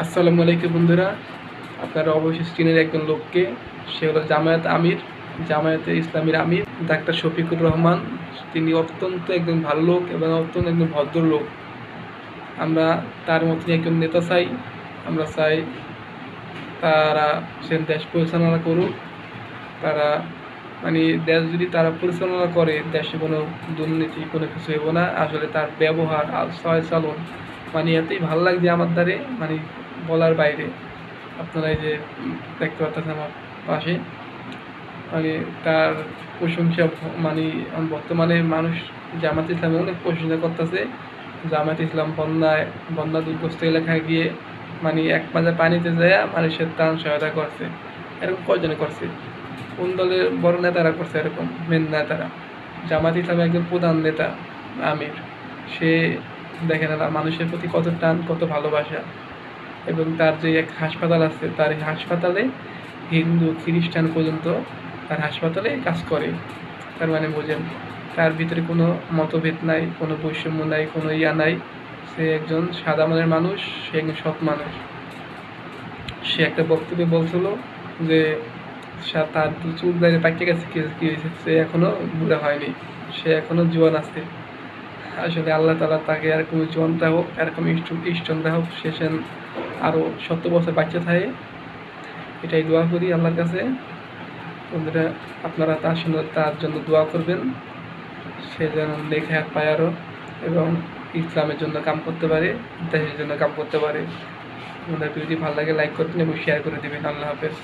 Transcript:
আসসালামু আলাইকুম বন্ধুরা, আপনারা অবশ্যই চিনেন একজন লোককে। সে হলো জামায়াতে ইসলামীর আমির ডাক্তার শফিকুর রহমান। তিনি অত্যন্ত একজন ভালো লোক এবং অত্যন্ত একজন ভদ্র লোক। আমরা তার মতনই একজন নেতা চাই। আমরা চাই তারা সে দেশ পরিচালনা করুক। তারা দেশ যদি তারা পরিচালনা করে, দেশে কোনো দুর্নীতি কোনো কিছু হইব না। আসলে তার ব্যবহার আচার চলন এতই ভালো লাগছে আমার দ্বারে, বলার বাইরে। আপনারা এই যে দেখতে পাচ্ছেন আমার পাশে, মানে তার প্রশংসা, বর্তমানে মানুষ জামাত ইসলামে অনেক প্রশংসা করতেছে। জামাত ইসলাম বন্যা দুর্গস্ত এলাকায় গিয়ে এক মাজা পানিতে যায় মানুষের ত্রাণ সহায়তা করছে। এরকম কয়জনে করছে? কোন দলের বড় নেতারা করছে এরকম? মেন নেতারা। জামাত ইসলামের একজন প্রধান নেতা আমির, সে দেখেন না মানুষের প্রতি কত টান, কত ভালোবাসা। এবং তার যে এক হাসপাতাল আছে, তার এই হাসপাতালে হিন্দু খ্রিস্টান পর্যন্ত তার হাসপাতালে কাজ করে। তার বোঝেন, তার ভিতরে কোনো মতভেদ নাই, কোনো বৈষম্য নাই, কোনো নাই। সে একজন সাদা মনের মানুষ, সে একজন সৎ মানুষ। সে একটা বক্তব্যে বলছিল যে তার চুল দাঁড়িয়ে পাইকে গেছে, কি হয়েছে, সে এখনো বুড়া হয়নি, সে এখনো জোয়ান আছে। আসলে আল্লাহ তালা তাকে এরকম জীবনটা হোক, এরকম স্ট্রংটা হোক, সে আরও 70 বছর বাচ্চা থাকে, এটাই দোয়া করি আল্লাহর কাছে। বন্ধুরা, আপনারা তার জন্য দোয়া করবেন, সে যেন লেখা হাত পায় আরও, এবং ইসলামের জন্য কাম করতে পারে, দেশের জন্য কাম করতে পারে। আমাদের ভিডিওটি ভালো লাগে লাইক করবেন এবং শেয়ার করে দেবেন। আল্লাহ হাফেজ।